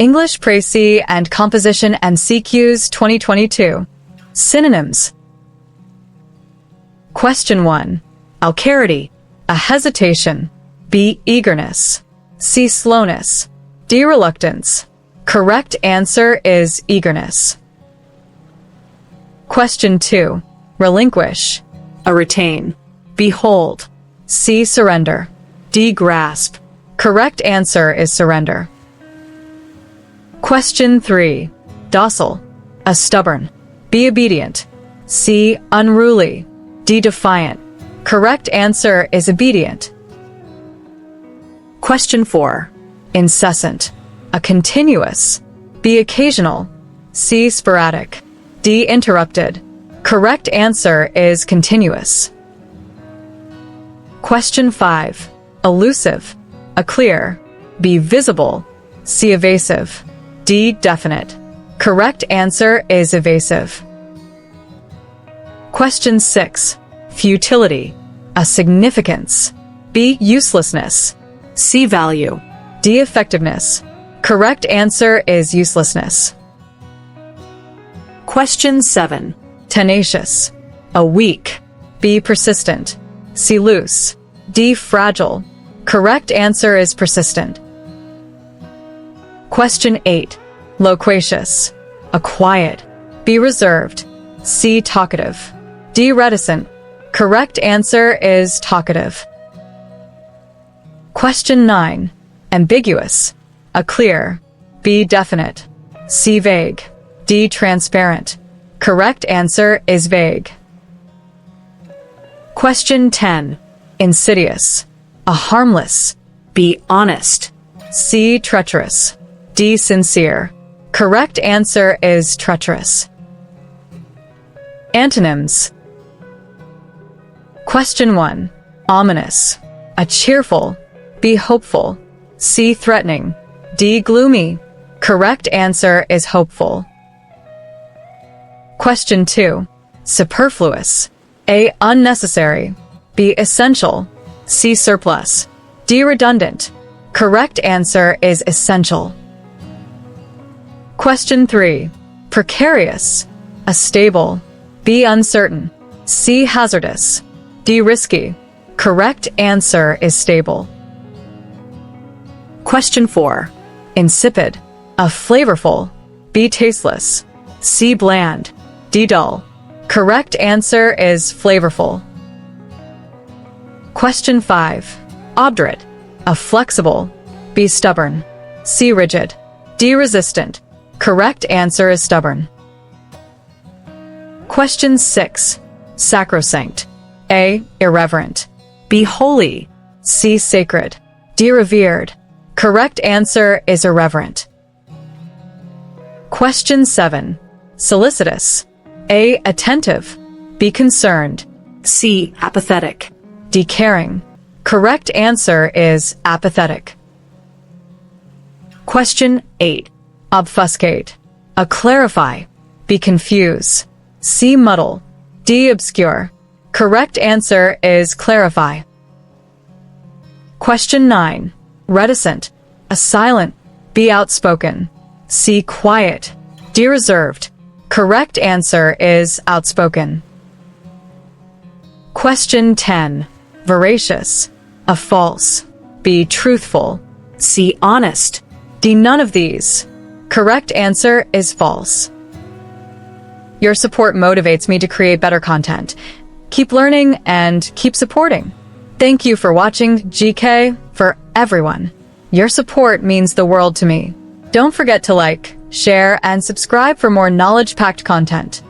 English Precis and Composition MCQs 2022. Synonyms. Question 1. Alcarity. A hesitation. B. Eagerness. C. Slowness. D. Reluctance. Correct answer is eagerness. Question 2. Relinquish. A retain. B. Hold. C. Surrender. D. Grasp. Correct answer is surrender. Question 3. Docile. A stubborn. B. Obedient. C. Unruly. D. Defiant. Correct answer is obedient. Question 4. Incessant. A continuous. B. Occasional. C. Sporadic. D. Interrupted. Correct answer is continuous. Question 5. Elusive. A clear. B. Visible. C. Evasive. D. Definite. Correct answer is evasive. Question 6. Futility. A significance. B. Uselessness. C. Value. D. Effectiveness. Correct answer is uselessness. Question 7. Tenacious. A weak. B. Persistent. C. Loose. D. Fragile. Correct answer is persistent. Question 8. Loquacious. A quiet. B. Reserved. C. Talkative. D. Reticent. Correct answer is talkative. Question 9. Ambiguous. A clear. B. Definite. C. Vague. D. Transparent. Correct answer is vague. Question 10. Insidious. A harmless. B. Honest. C. Treacherous. D. Sincere. Correct answer is treacherous. Antonyms. Question 1. Ominous. A cheerful. B. Hopeful. C. Threatening. D. Gloomy. Correct answer is hopeful. Question 2. Superfluous. A. Unnecessary. B. Essential. C. Surplus. D. Redundant. Correct answer is essential. Question 3. Precarious. A stable. B. Uncertain. C. Hazardous. D. Risky. Correct answer is stable. Question 4. Insipid. A flavorful. B. Tasteless. C. Bland. D. Dull. Correct answer is flavorful. Question 5. Obdurate. A flexible. B. Stubborn. C. Rigid. D. Resistant. Correct answer is stubborn. Question 6. Sacrosanct. A. Irreverent. B. Holy. C. Sacred. D. Revered. Correct answer is irreverent. Question 7. Solicitous. A. Attentive. B. Concerned. C. Apathetic. D. Caring. Correct answer is apathetic. Question 8. Obfuscate. A. Clarify. B. Confuse. C. Muddle. D. Obscure. Correct answer is clarify. Question 9. Reticent. A silent. B. Outspoken. C. Quiet. D. Reserved. Correct answer is outspoken. Question 10. Veracious. A. False. B. Truthful. C. Honest. D. None of these. Correct answer is false. Your support motivates me to create better content. Keep learning and keep supporting. Thank you for watching GK for Everyone. Your support means the world to me. Don't forget to like, share, and subscribe for more knowledge-packed content.